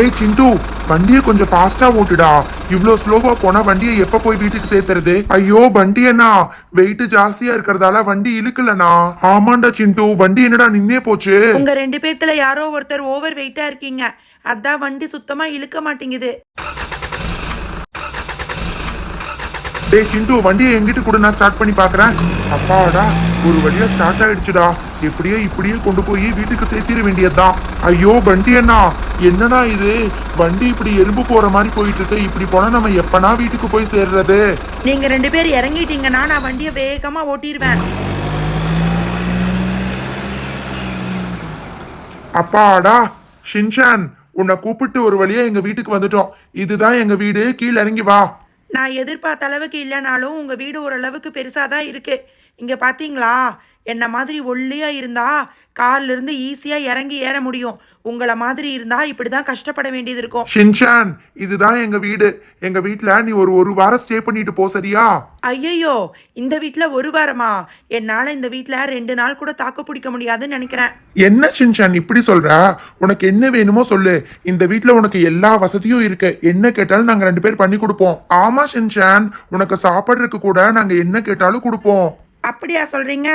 டேய் சிண்டு, வண்டியை கொஞ்சம் ஃபாஸ்டா ஓட்டுடா. இவ்ளோ ஸ்லோவா போனா வண்டியை எப்ப போய் வீட்டுக்கு சேர்த்துறது? ஐயோ வண்டி அண்ணா, வெயிட் ஜாஸ்தியா இருக்கிறதால வண்டி இழுக்கலண்ணா. ஆமாண்டா சிண்டு, வண்டி என்னடா நின்னே போச்சு. உங்க 2 பேர்த்துல யாரோ ஒருத்தர் ஓவர் வெயிட்டா இருக்கீங்க, அதான் வண்டி சுத்தமா இழுக்க மாட்டேங்குது. டேய் சிண்டு, வண்டியை எங்கிட்டு கூட நான் ஸ்டார்ட் பண்ணி பாக்குறேன். அப்பாடா, ஒரு வழியா ஸ்டார்ட் ஆயிடுச்சுடா. எப்படியே இப்படியே கொண்டு போய் வீட்டுக்கு சேர்த்திட வேண்டியதுதான். ஐயோ வண்டி அண்ணா, என்னடா இது, வண்டி இப்படி எறும்பு போற மாதிரி போயிட்டு இருக்கு. இப்படி போனா நம்ம எப்பனா வீட்டுக்கு போய் சேர்றது? நீங்க 2 பேர் இறங்கிட்டீங்கன்னா நான் வண்டியை வேகமா ஓட்டிடுவேன். அப்பாடா, ஷின்சான், உன்னை கூப்பிட்டு ஒரு வழியா எங்க வீட்டுக்கு வந்துட்டோம். இதுதான் எங்க வீடு, கீழே இறங்கி வா. நான் எதிர்பார்த்த அளவுக்கு இல்லைனாலும் உங்க வீடு ஓரளவுக்கு பெருசாக தான் இருக்கு. இங்க பாத்தீங்களா, என்ன மாதிரி ஒல்லியா இருந்தா கார்ல இருந்து ஈஸியா இறங்கி ஏற முடியும். உங்களை மாதிரி இருந்தா இப்படிதான் கஷ்டப்பட வேண்டியது இருக்கும். ஷின்சான், இதுதான் எங்க வீடு. எங்க வீட்ல நீ ஒரு வாரம் ஸ்டே பண்ணிட்டு போ, சரியா? ஐயையோ, இந்த வீட்ல 1 வாரமா? என்னால இந்த வீட்ல 2 நாள் கூட தாக்கு பிடிக்க முடியாதுன்னு நினைக்கிறேன். என்ன ஷின்சான் இப்படி சொல்ற? உனக்கு என்ன வேணுமோ சொல்லு. இந்த வீட்ல உனக்கு எல்லா வசதியும் இருக்கு. என்ன கேட்டாலும் நாங்க 2 பேர் பண்ணி கொடுப்போம். ஆமா ஷின்சான், உனக்கு சாப்பிடுறதுக்கு கூட நாங்க என்ன கேட்டாலும் கொடுப்போம். அப்படியா சொல்றீங்க?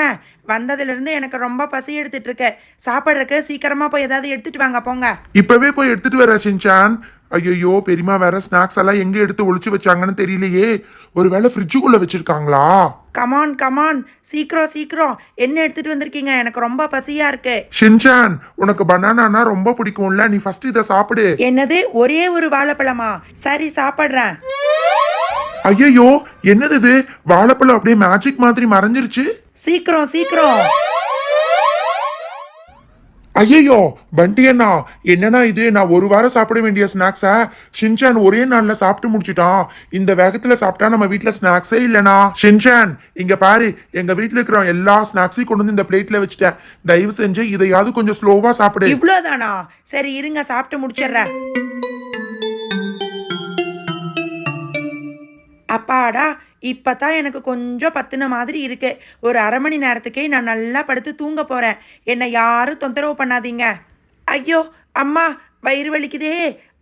வந்ததுல இருந்து எனக்கு ரொம்ப பசி எடுத்துட்டு இருக்கு. சாப்பிட்றதுக்கு சீக்கிரமா போய் ஏதாவது எடுத்துட்டு வாங்க போங்க. இப்பவே போய் எடுத்துட்டு வர ஷின்சான். ஐயோ, பெரியமா வேற ஸ்நாக்ஸ் எல்லாம் எங்க எடுத்து ஒளிச்சு வச்சாங்கன்னு தெரியலையே. ஒருவேளை ஃப்ரிட்ஜுக்குள்ள வச்சிருக்காங்களா? கமான் கமான், சீக்கிரம் சீக்கிரம், என்ன எடுத்துட்டு வந்திருக்கீங்க? எனக்கு ரொம்ப பசியா இருக்கு. ஷின்சான், உனக்கு பனானானா ரொம்ப பிடிக்கும்ல, நீ ஃபர்ஸ்ட் இத சாப்பிடு. என்னது, ஒரே ஒரு வாழைப்பழமா? சரி சாப்பிட்றேன். ஐயோ, என்னது இது, வாழைப்பழம் அப்படியே மேஜிக் மாதிரி மறைஞ்சிருச்சு. சீக்கிரம் சீக்கிரம். ஐயோ பண்டி அண்ணா, என்னன்னா இது, நான் ஒரு வாரம் சாப்பிட வேண்டிய ஸ்நாக்ஸ ஷின்சான் ஒரே நாள்ல சாப்பிட்டு முடிச்சிட்டான். இந்த வேகத்துல சாப்பிட்டா நம்ம வீட்ல ஸ்நாக்ஸே இல்லனா. ஷின்சான், இங்க பாரு, எங்க வீட்ல இருக்கிற எல்லா ஸ்நாக்ஸையும் கொண்டு வந்து இந்த பிளேட்ல வச்சுட்டேன். தயவு செஞ்சு இதையாவது கொஞ்சம் ஸ்லோவா சாப்பிடு. இவ்வளவுதானா? சரி இருங்க, சாப்பிட்டு முடிச்சிடுறேன். அப்பாடா, இப்பதான் எனக்கு கொஞ்சம் பத்தின மாதிரி இருக்கு. ஒரு 1/2 மணி நேரத்துக்கே நான் நல்லா படுத்து தூங்க போறேன். என்னை யாரும் தொந்தரவு பண்ணாதீங்க. ஐயோ அம்மா, வயிறு வலிக்குதே.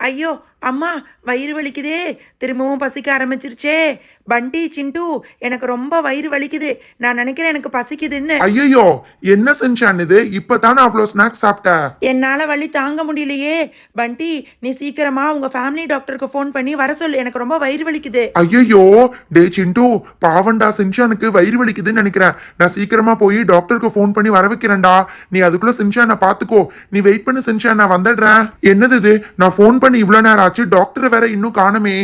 ஐயோ அம்மா, வயிறு வலிக்குதே. திரும்பவும் பசிக்க ஆரம்பிச்சிருச்சே. பண்டி, சிண்டு, எனக்கு ரொம்ப வயிறு வலிக்குது. நான் நினைக்கிறேன் எனக்கு பசிக்குதுன்னு. ஐயோ, என்ன ஷின்சான் இது, இப்பதானே அவ்வளோ ஸ்நாக்ஸ் சாப்பிட்ட? என்னால வலி தாங்க முடியலையே. பண்டி, நீ சீக்கிரமா உங்க ஃபேமிலி டாக்டருக்கு ஃபோன் பண்ணி வர சொல்லு, எனக்கு ரொம்ப வயிறு வலிக்குது. ஐயோ, டே சிண்டு, பாவண்டா ஷின்சானுக்கு வயிறு வலிக்குதுன்னு நினைக்கிறேன். நான் சீக்கிரமா போய் டாக்டருக்கு ஃபோன் பண்ணி வர வைக்கிறேன்டா. நீ அதுக்குள்ள ஷின்சானை பாத்துக்கோ. நீ வெயிட் பண்ணு ஷின்சான், நான் வந்துடுறேன். என்னது இது, நான் ஃபோன் பண்ணி இவ்வளவு நேரம் ஆச்சு, டாக்டர் வேற இன்னும் காணுமே.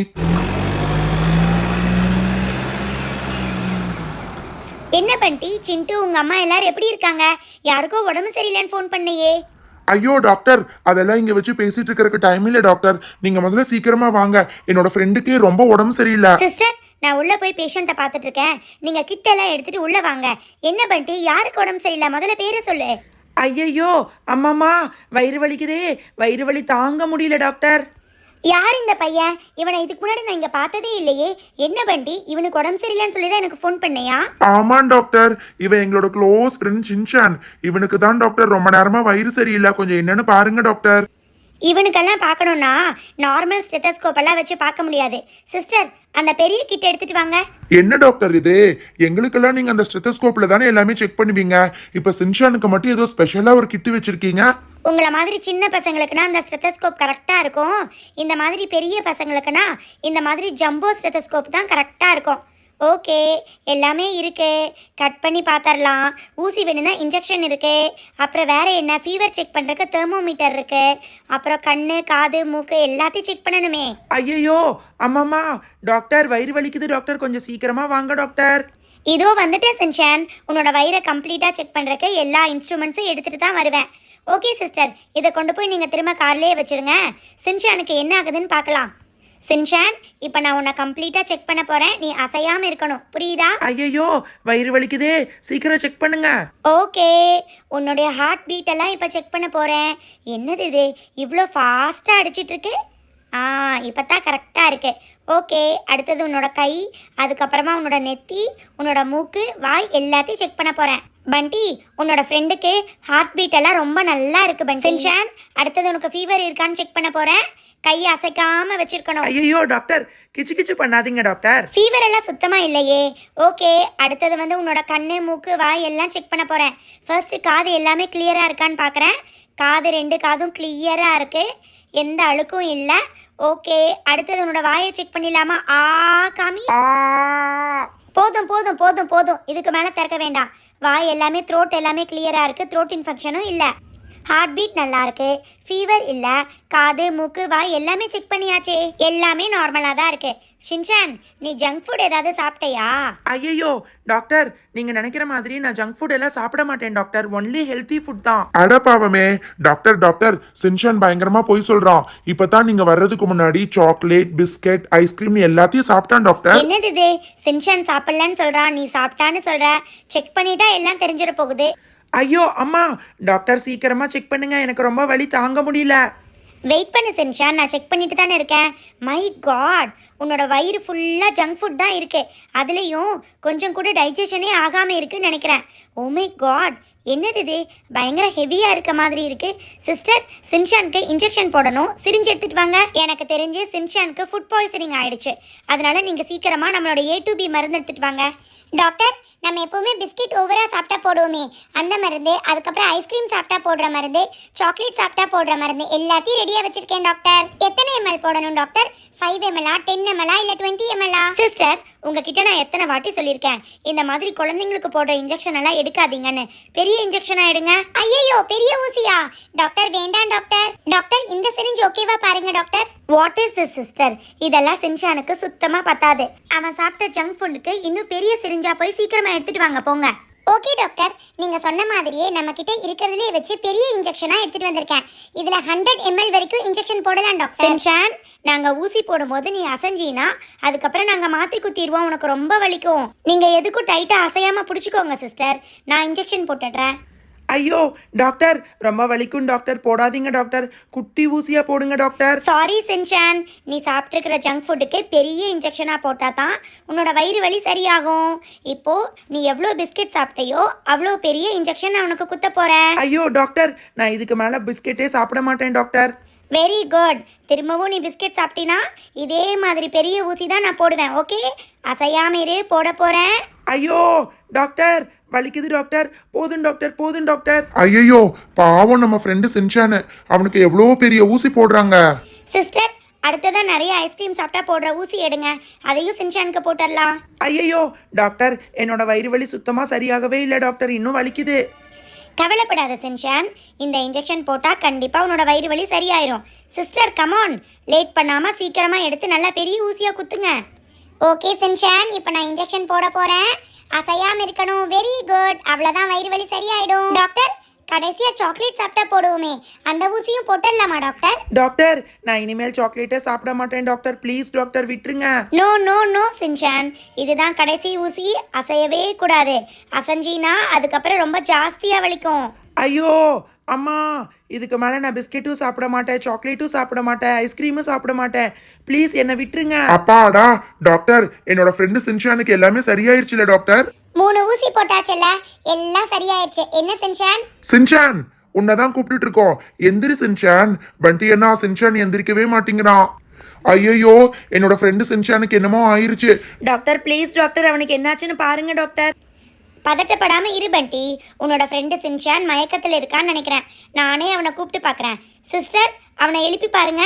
என்ன பண்டி, சிண்டு, உங்க அம்மா எல்லாரும் எப்படி இருக்காங்க? யாருக்கோ உடம்பு சரியில்லைன்னு ஃபோன் பண்ணையே. ஐயோ டாக்டர், அதெல்லாம் இங்க வச்சு பேசிட்டு இருக்கிறதுக்கு டைம் இல்ல டாக்டர். நீங்க முதல்ல சீக்கிரமா வாங்க, என்னோட ஃப்ரெண்டுக்கே ரொம்ப உடம்பு சரியில்லை. சிஸ்டர், நான் உள்ள போய் பேஷண்ட்டை பார்த்துட்டு இருக்கேன். நீங்க கிட்ட எல்லாம் எடுத்துட்டு உள்ள வாங்க. என்ன பண்டி, யாருக்கு உடம்பு சரியில்லை? முதல்ல பேரை சொல்லு. ஐயையோ அம்மாம்மா, வயிறு வலிக்குதே. வயிறு வலி தாங்க முடியல டாக்டர். யார் இந்த பையன்? இவனை இதுக்கு முன்னாடி நான் இங்க பார்த்ததே இல்லையே. என்ன பண்டி, இவனுக்கு உடம்பு சரியில்லைன்னு சொல்லி தான் எனக்கு ஃபோன் பண்ணையா? ஆமா டாக்டர், இவன் எங்களோட க்ளோஸ் ஃப்ரெண்ட் ஷின்சான். இவனுக்கு தான் டாக்டர் ரொம்ப நேரமா வயிறு சரியில்லை, கொஞ்சம் என்னன்னு பாருங்க டாக்டர். இவனுக்கெல்லாம் பார்க்கணும்னா நார்மல் ஸ்டெத்தஸ்கோப் எல்லாம் வச்சு பார்க்க முடியாது. சிஸ்டர், அந்த பெரிய கிட் எடுத்துட்டு வாங்க. என்ன டாக்டர் இது, எங்களுக்கெல்லாம் நீங்க அந்த ஸ்டெத்தஸ்கோப்ல தானே எல்லாமே செக் பண்ணுவீங்க. இப்ப ஷின்சானுக்கு மட்டும் ஏதோ ஸ்பெஷலா ஒரு கிட் வச்சிருக்கீங்க. உங்களை மாதிரி சின்ன பசங்களுக்குன்னா அந்த ஸ்டெத்தஸ்கோப் கரெக்டாக இருக்கும். இந்த மாதிரி பெரிய பசங்களுக்குன்னா இந்த மாதிரி ஜம்போ ஸ்டெத்தஸ்கோப் தான் கரெக்டாக இருக்கும். ஓகே, எல்லாமே இருக்கு. கட் பண்ணி பார்த்துடலாம். ஊசி வேணும்னா இன்ஜெக்ஷன் இருக்கு. அப்புறம் வேற என்ன, ஃபீவர் செக் பண்ணுறதுக்கு தெர்மோமீட்டர் இருக்கு. அப்புறம் கண்ணு, காது, மூக்கு எல்லாத்தையும் செக் பண்ணணுமே. ஐயையோ அம்மாம்மா, டாக்டர் வயிறு வலிக்குது டாக்டர், கொஞ்சம் சீக்கிரமா வாங்க டாக்டர். இதோ வந்துட்டு ஷின்சான், உன்னோட வயிறை கம்ப்ளீட்டாக செக் பண்ணுறதுக்கு எல்லா இன்ஸ்ட்ருமெண்ட்ஸும் எடுத்துகிட்டு தான் வருவேன். ஓகே சிஸ்டர், இதை கொண்டு போய் நீங்கள் திரும்ப கார்லேயே வச்சுருங்க. ஷின்சானுக்கு என்ன ஆகுதுன்னு பார்க்கலாம். ஷின்சான், இப்போ நான் உன்னை கம்ப்ளீட்டாக செக் பண்ண போகிறேன். நீ அசையாமல் இருக்கணும், புரியுதா? ஐயையோ வயிறு வலிக்குதே, சீக்கிரம் செக் பண்ணுங்க. ஓகே, உன்னுடைய ஹார்ட் பீட்டெல்லாம் இப்போ செக் பண்ண போகிறேன். என்னது இது, இவ்வளோ ஃபாஸ்ட்டாக அடிச்சிட்ருக்கு? இப்போ தான் கரெக்டாக இருக்கு. ஓகே, அடுத்தது உன்னோட கை, அதுக்கப்புறமா உன்னோட நெத்தி, உன்னோட மூக்கு, வாய் எல்லாத்தையும் செக் பண்ண போகிறேன். பண்டி, உன்னோட ஃப்ரெண்டுக்கு ஹார்ட் பீட் எல்லாம் ரொம்ப நல்லா இருக்குது பண்டி. ஷின்சான், அடுத்தது உனக்கு ஃபீவர் இருக்கான்னு செக் பண்ண போகிறேன். கையை அசைக்காம வச்சிருக்கணும். ஐயோ டாக்டர், கிச்சு கிச்சு பண்ணாதீங்க டாக்டர். ஃபீவர் எல்லாம் சுத்தமாக இல்லையே. ஓகே, அடுத்தது வந்து உன்னோட கண்ணு மூக்கு வாய் எல்லாம் செக் பண்ண போகிறேன். ஃபர்ஸ்ட் காது எல்லாமே கிளியராக இருக்கான்னு பார்க்குறேன். காது 2 காதும் கிளியராக இருக்குது, எந்த அழுக்கும் இல்லை. ஓகே, அடுத்தது உன்னோட வாயை செக் பண்ணிடலாமா? காமி. போதும் போதும் போதும் போதும், இதுக்கு மேலே திறக்க வேண்டாம். வாய் எல்லாமே த்ரோட் எல்லாமே கிளியராக இருக்குது, த்ரோட் இன்ஃபெக்ஷனும் இல்லை. ஹார்ட் பீட் நல்லா இருக்கு, ஃபீவர் இல்லை. காது மூக்கு வாய் எல்லாமே செக் பண்ணியாச்சே, எல்லாமே நார்மலாக தான் இருக்கு. ஷின்சான், நீ ஜங்க் ஃபுட் ஏதாவது சாப்பிட்டையா? ஐயோ டாக்டர், நீங்க நினைக்கிற மாதிரி நான் ஜங்க் ஃபுட் எல்லாம் சாப்பிட மாட்டேன் டாக்டர். ஒன்லி ஹெல்த்தி ஃபுட் தான். அடப்பாவமே டாக்டர் சின்சான் பயங்கரமா போய் சொல்றான். இப்பதான் நீங்க வர்றதுக்கு முன்னாடி சாக்லேட் பிஸ்கெட் ஐஸ்கிரீம் எல்லாத்தையும் சாப்பிட்டான் டாக்டர். என்னது இது? ஷின்சான் சாப்பிடலன்னு சொல்றான், நீ சாப்பிட்டான்னு சொல்ற. செக் பண்ணிட்டா எல்லாம் தெரிஞ்சிட போகுது. ஐயோ அம்மா, டாக்டர் சீக்கிரமா செக் பண்ணுங்க, எனக்கு ரொம்ப வலி தாங்க முடியல. வெயிட் பண்ணு ஷின்சான், நான் செக் பண்ணிட்டு தானே இருக்கேன். மை காட், உன்னோட வயிறு ஃபுல்லாக ஜங்க் ஃபுட் தான் இருக்குது. அதுலேயும் கொஞ்சம் கூட டைஜஷனே ஆகாமல் இருக்குன்னு நினைக்கிறேன். ஓ மை காட், என்னது இது? பயங்கர ஹெவியாக இருக்க மாதிரி இருக்குது. சிஸ்டர், ஷின்சானுக்கு இன்ஜெக்ஷன் போடணும், சிரிஞ்சு எடுத்துகிட்டு வாங்க. எனக்கு தெரிஞ்சு ஷின்சானுக்கு ஃபுட் பாய்சனிங் ஆகிடுச்சு. அதனால் நீங்கள் சீக்கிரமாக நம்மளோட A to B மருந்து எடுத்துகிட்டு வாங்க. டாக்டர், நம்ம எப்போவுமே பிஸ்கெட் ஓவராக சாப்பிட்டா போடுவோமே, அந்த மருந்து, அதுக்கப்புறம் ஐஸ்கிரீம் சாப்பிட்டா போடுற மருந்து, சாக்லேட் சாப்பிட்டா போடுற மருந்து எல்லாத்தையும் ரெடியாக வச்சுருக்கேன் டாக்டர். எத்தனை ml போடணும் டாக்டர்? 5 ml 10 ml இல்லை 20 ml? சிஸ்டர், உங்ககிட்ட நான் எத்தனை வாட்டி சொல்லியிருக்கேன் இந்த மாதிரி குழந்தைங்களுக்கு போடுற இன்ஜெக்ஷன் எல்லாம் எடுக்காதீங்கன்னு. பெரிய இன்ஜெக்ஷனாக எடுங்க. ஐயோ, பெரிய ஊசியா? டாக்டர் வேண்டாம் டாக்டர். டாக்டர், இந்த சிரிஞ்ச் ஓகேவா பாருங்க doctor. What is this sister? இதெல்லாம் ஷின்சானுக்கு சுத்தமாக பத்தாது. அவன் சாப்பிட்ட ஜங்க் ஃபுட்டுக்கு இன்னும் பெரிய சிரிஞ்சா போய் சீக்கிரமாக எடுத்துகிட்டு வாங்க போங்க. ஓகே டாக்டர், நீங்கள் சொன்ன மாதிரியே நம்மக்கிட்ட இருக்கிறதுலே வச்சு பெரிய இன்ஜெக்ஷனாக எடுத்துகிட்டு வந்திருக்கேன். இதில் 100 ml வரைக்கும் இன்ஜெக்ஷன் போடலாம் டாக்டர். ஷின்சான், நாங்கள் ஊசி போடும்போது நீ அசைஞ்சினா அதுக்கப்புறம் நாங்கள் மாற்றி குத்திடுவோம், உனக்கு ரொம்ப வலிக்கும். நீங்கள் எதுக்கும் டைட்டாக அசையாமல் பிடிச்சிக்கோங்க சிஸ்டர், நான் இன்ஜெக்ஷன் போட்டுடுறேன். ஐயோ டாக்டர், ரொம்ப வலிக்கும் டாக்டர், போடாதீங்க டாக்டர், குட்டி ஊசியா போடுங்க டாக்டர். சாரி ஷின்சான், நீ சாப்பிட்ருக்கிற ஜங்க் ஃபுட்டுக்கு பெரிய இன்ஜெக்ஷனாக போட்டால் தான் உன்னோட வயிறு வலி சரியாகும். இப்போது நீ எவ்வளோ பிஸ்கெட் சாப்பிட்டையோ அவ்வளோ பெரிய இன்ஜெக்ஷன் நான் உனக்கு குத்த போகிறேன். ஐயோ டாக்டர், நான் இதுக்கு மேலே பிஸ்கெட்டே சாப்பிட மாட்டேன் டாக்டர். வெரி குட், திரும்பவும் நீ பிஸ்கெட் சாப்பிட்டினா இதே மாதிரி பெரிய ஊசி தான் நான் போடுவேன். ஓகே, அசையாம போட போகிறேன். ஐயோ டாக்டர், வலிக்குது டாக்டர், போதும் டாக்டர், போதும் டாக்டர். ஐயோ பாவம் நம்ம ஃப்ரெண்டு சின்சான், அவனுக்கு எவ்வளோ பெரிய ஊசி போடுறாங்க. சிஸ்டர், அடுத்ததான் நிறைய ஐஸ்கிரீம் சாப்பிட்டா போடுற ஊசி எடுங்க, அதையும் ஷின்சானுக்கு போட்டுடலாம். ஐயோ டாக்டர், என்னோட வயிறு வலி சுத்தமாக சரியாகவே இல்லை டாக்டர், இன்னும் வலிக்குது. கவலைப்படாத ஷின்சான், இந்த இன்ஜெக்ஷன் போட்டால் கண்டிப்பாக உன்னோட வயிறு வலி சரியாயிரும். சிஸ்டர் கமான், லேட் பண்ணாமல் சீக்கிரமாக எடுத்து நல்லா பெரிய ஊசியாக குத்துங்க. ஓகே ஷின்சான், இப்போ நான் இன்ஜெக்ஷன் போட போகிறேன். அசையாமல் இருக்கணும். வெரி குட், அவ்வளோதான், வயிறு வலி சரியாயிடும். டாக்டர், கடைசியாக சாக்லேட் சாப்பிட்டா போடுவோமே, அந்த ஊசியும் போட்டுடலாமா டாக்டர்? டாக்டர், நான் இனிமேல் சாக்லேட்டே சாப்பிட மாட்டேன் டாக்டர், ப்ளீஸ் டாக்டர், விட்டுருங்க. நோ நோ நோ ஷின்சான், இதுதான் கடைசி ஊசி, அசையவே கூடாது. அசைஞ்சினா அதுக்கப்புறம் ரொம்ப ஜாஸ்தியாக வலிக்கும். ஐயோ அம்மா, இதுக்கு மேலே நான் பிஸ்கெட்டும் சாப்பிட மாட்டேன், சாக்லேட்டும் சாப்பிட மாட்டேன், ஐஸ்கிரீமும் சாப்பிட மாட்டேன், ப்ளீஸ் என்னை விட்டுருங்க. அப்பாடா டாக்டர், என்னோட ஃப்ரெண்டு சின்சானுக்கு எல்லாமே சரியாயிருச்சுல டாக்டர். 3 ஊசி போட்டாச்சுல்ல, எல்லாம் சரியாயிருச்சு. என்ன ஷின்சான்? சின்சான், உன்னதான் கூப்பிட்டுட்டு இருக்கோம், எந்திரி சின்சான். பண்டி என்ன சின்சான் எந்திரிக்கவே மாட்டேங்கிறான். ஐயோ, என்னோட ஃப்ரெண்டு சின்சானுக்கு என்னமோ ஆயிருச்சு. டாக்டர் ப்ளீஸ் டாக்டர், அவனுக்கு என்னாச்சுன்னு பாருங்க டாக்டர். பதட்டப்படாமல் இரு பண்டி, உன்னோட ஃப்ரெண்டு ஷின்சான் மயக்கத்தில் இருக்கான்னு நினைக்கிறேன். நானே அவனை கூப்பிட்டு பார்க்குறேன். சிஸ்டர், அவனை எழுப்பி பாருங்க.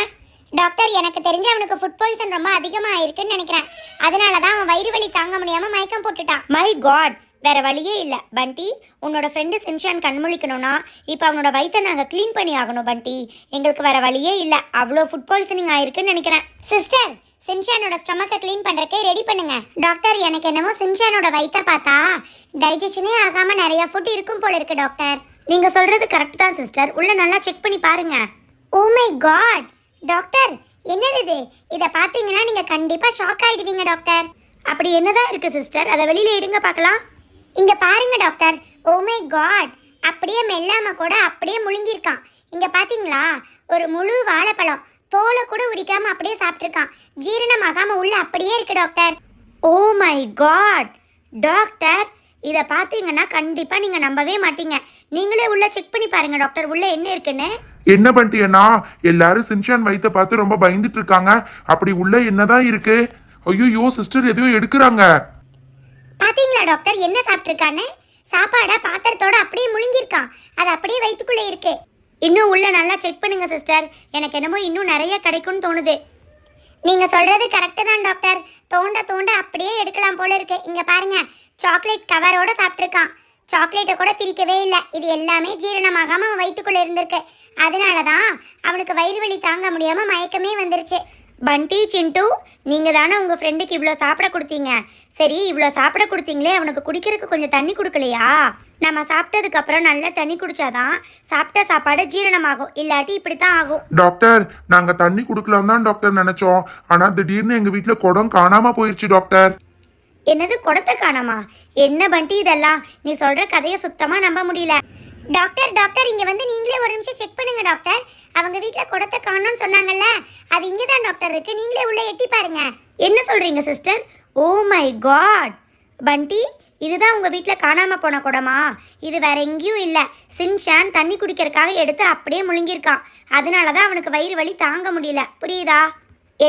டாக்டர், எனக்கு தெரிஞ்சு அவனுக்கு ஃபுட் பாய்சன் ரொம்ப அதிகமாக ஆயிருக்குன்னு நினைக்கிறேன். அதனால தான் அவன் வயிறு வலி தாங்க முடியாமல் மயக்கம் போட்டுட்டான். மை காட், வேற வழியே இல்லை பண்டி. உன்னோட ஃப்ரெண்டு ஷின்சான் கண்முழிக்கணும்னா இப்போ அவனோட வயிற்றை நாங்கள் க்ளீன் பண்ணி ஆகணும் பண்டி. எங்களுக்கு வேற வழியே இல்லை, அவ்வளோ ஃபுட் பாய்சனிங் ஆயிருக்குன்னு நினைக்கிறேன். சிஸ்டர், ஷின்சானோட ஸ்டொமக்கை க்ளீன் பண்ணுறக்கே ரெடி பண்ணுங்க. டாக்டர், எனக்கு என்னமோ ஷின்சானோட வயிற்றை பார்த்தா டைஜஷனே ஆகாமல் நிறைய ஃபுட் இருக்கும் போல இருக்கு டாக்டர். நீங்கள் சொல்கிறது கரெக்ட் தான் சிஸ்டர், உள்ள நல்லா செக் பண்ணி பாருங்க. ஓ மை காட் டாக்டர், என்னது இது? இதை பார்த்தீங்கன்னா நீங்கள் கண்டிப்பாக ஷாக் ஆகிடுவீங்க டாக்டர். அப்படி என்னதான் இருக்குது சிஸ்டர்? அதை வெளியில் எடுங்க பார்க்கலாம். இங்கே பாருங்க டாக்டர். ஓ மை காட், அப்படியே மெல்லாமல் கூட அப்படியே முழுங்கியிருக்கான். இங்கே பார்த்தீங்களா, ஒரு முழு வாழைப்பழம் தோலை கூட உரிக்காமல் அப்படியே சாப்பிட்ருக்கான். ஜீரணமாகாமல் உள்ள அப்படியே இருக்கு doctor. Oh my god doctor, இதை பார்த்தீங்கன்னா கண்டிப்பாக நீங்கள் நம்பவே மாட்டீங்க. நீங்களே உள்ள செக் பண்ணி பாருங்க டாக்டர், உள்ள என்ன இருக்குன்னு. என்ன பண்டி அண்ணா, எல்லாரும் சின்சான் வயித்தை பார்த்து ரொம்ப பயந்துட்டு இருக்காங்க. அப்படி உள்ள என்னதான் இருக்கு? ஐயோ சிஸ்டர் எதையோ எடுக்கிறாங்க. பாத்தீங்களா டாக்டர் என்ன சாப்பிட்ருக்கான்னு? சாப்பாடை பாத்திரத்தோட அப்படியே முழுங்கியிருக்கான். அது அப்படியே வயிற்றுக்குள்ளே இருக்கு. இன்னும் உள்ள நல்லா செக் பண்ணுங்க சிஸ்டர். எனக்கு என்னமோ இன்னும் நிறைய கிடைக்கும்னு தோணுது. நீங்க சொல்றது கரெக்டு தான் டாக்டர். தோண்ட தோண்ட அப்படியே எடுக்கலாம் போல இருக்கு. இங்க பாருங்க, சாக்லேட் கவரோட சாப்பிட்ருக்கான். சாக்லேட்டை கூட பிரிக்கவே இல்லை. இது எல்லாமே ஜீரணமாகாம அவன் வயிற்றுக்குள்ளே இருந்திருக்கு. அதனால தான் அவனுக்கு வயிறு வலி தாங்க முடியாம மயக்கமே வந்துருச்சு. பண்டி, சிண்டு, நீங்கள் தானே உங்கள் ஃப்ரெண்டுக்கு இவ்வளோ சாப்பிட கொடுத்தீங்க. சரி, இவ்வளோ சாப்பிட கொடுத்தீங்களே, அவனுக்கு குடிக்கிறதுக்கு கொஞ்சம் தண்ணி கொடுக்கலையா? நம்ம சாப்பிட்டதுக்கப்புறம் நல்லா தண்ணி குடிச்சாதான் சாப்பிட்ட சாப்பாடு ஜீரணமாகும். இல்லாட்டி இப்படி தான் ஆகும். டாக்டர், நாங்க தண்ணி குடுக்கலாம் தான் டாக்டர் நினைச்சோம். ஆனா திடீர்னு எங்க வீட்டுல குடம் காணாம போயிருச்சு டாக்டர். என்னது, குடத்தை காணாமா? என்ன பண்டி இதெல்லாம்? நீ சொல்கிற கதையை சுத்தமாக நம்ப முடியல. டாக்டர் டாக்டர், இங்கே வந்து நீங்களே ஒரு நிமிஷம் செக் பண்ணுங்க டாக்டர். அவங்க வீட்டில் குடத்தை காணோன்னு சொன்னாங்கல்ல, அது இங்கே தான் டாக்டர் இருக்குது. நீங்களே உள்ளே எட்டி பாருங்க. என்ன சொல்கிறீங்க சிஸ்டர்? O my God! பண்டி, இதுதான் உங்கள் வீட்டில் காணாமல் போன குடமா? இது வேற எங்கேயும் இல்லை. சின்சான் தண்ணி குடிக்கிறதுக்காக எடுத்து அப்படியே முழுங்கியிருக்கான். அதனால தான் அவனுக்கு வயிறு வலி தாங்க முடியல. புரியுதா?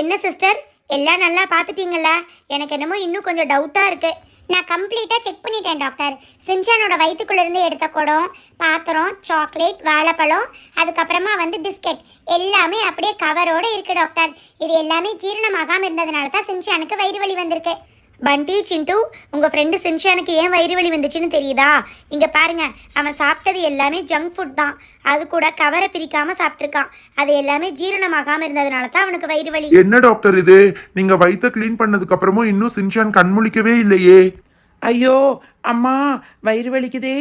என்ன சிஸ்டர், எல்லாம் நல்லா பார்த்துட்டீங்கல்ல? எனக்கு என்னமோ இன்னும் கொஞ்சம் டவுட்டாக இருக்குது. நான் கம்ப்ளீட்டாக செக் பண்ணிட்டேன் டாக்டர். சின்சானோட வயிற்றுக்குள்ளேருந்து எடுத்த குடம், பாத்திரம், சாக்லேட், வாழைப்பழம், அதுக்கப்புறமா வந்து பிஸ்கெட் எல்லாமே அப்படியே கவரோடு இருக்குது டாக்டர். இது எல்லாமே ஜீரணமாகாமல் இருந்ததுனால தான் சின்சானுக்கு வயிறு வலி வந்திருக்கு. பண்டி, சிண்டு, உங்கள் ஃப்ரெண்டு சின்சானுக்கு ஏன் வயிறு வலி வந்துச்சுன்னு தெரியுதா? இங்கே பாருங்க, அவன் சாப்பிட்டது எல்லாமே ஜங்க் ஃபுட் தான். அது கூட கவரை பிரிக்காமல் சாப்பிட்ருக்கான். அது எல்லாமே ஜீரணமாகாமல் இருந்ததுனால தான் அவனுக்கு வயிறு வலி. என்ன டாக்டர் இது? நீங்க வயித்தை கிளீன் பண்ணதுக்கு அப்புறமும் இன்னும் சின்சான் கண்முழிக்கவே இல்லையே. ஐயோ அம்மா, வயிறு வலிக்குதே,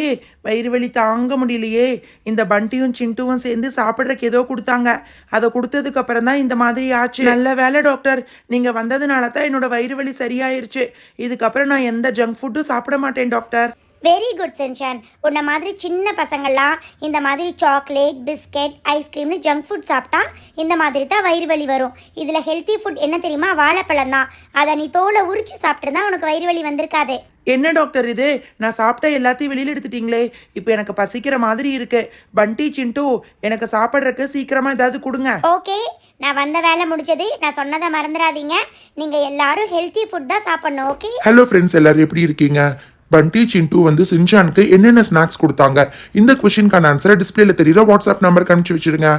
வயிறு வலி தாங்க முடியலையே. இந்த பண்டியும் சிண்டுவும் சேர்ந்து சாப்பிட்றதுக்கு ஏதோ கொடுத்தாங்க. அதை கொடுத்ததுக்கு அப்புறம் தான் இந்த மாதிரி ஆச்சு. நல்ல வேலை டாக்டர், நீங்கள் வந்ததுனால தான் என்னோட வயிறு வலி சரியாயிருச்சு. இதுக்கப்புறம் நான் எந்த ஜங்க் ஃபுட்டும் சாப்பிட மாட்டேன் டாக்டர். Very good Shinchan. உன்ன மாதிரி சின்ன பசங்கள்லாம் இந்த மாதிரி சாக்லேட், பிஸ்கெட், ஐஸ்கிரீம்னு ஜங்க் ஃபுட் சாப்பிட்டா இந்த மாதிரி தான் வயிறு வலி வரும். இதில் ஹெல்த்தி ஃபுட் என்ன தெரியுமா? வாழைப்பழம் தான். அதை நீ தோலை உரிச்சு சாப்பிட்ருந்தா உனக்கு வயிறு வலி வந்திருக்காது. என்ன டாக்டர் இது? நான் சாப்பிட்ட எல்லாத்தையும் வெளியில் எடுத்துட்டீங்களே. இப்போ எனக்கு பசிக்கிற மாதிரி இருக்கு. பண்டி, சிண்டு, எனக்கு சாப்பிட்றதுக்கு சீக்கிரமாக ஏதாவது கொடுங்க. ஓகே, நான் வந்த வேலை முடிச்சது. நான் சொன்னதை மறந்துடாதீங்க. நீங்கள் எல்லாரும் ஹெல்த்தி ஃபுட் தான் சாப்பிட்ணும். ஓகே. ஹலோ ஃப்ரெண்ட்ஸ், எல்லாரும் எப்படி இருக்கீங்க? பண்டி, சிண்டு வந்து சின்சானுக்கு என்னென்ன ஸ்நாக்ஸ் கொடுத்தாங்க? இந்த கொஸ்டின்கான ஆன்சரை டிஸ்பிளேல தெரியுற வாட்ஸ்அப் நம்பருக்கு அனுப்பிச்சு வச்சிருங்க.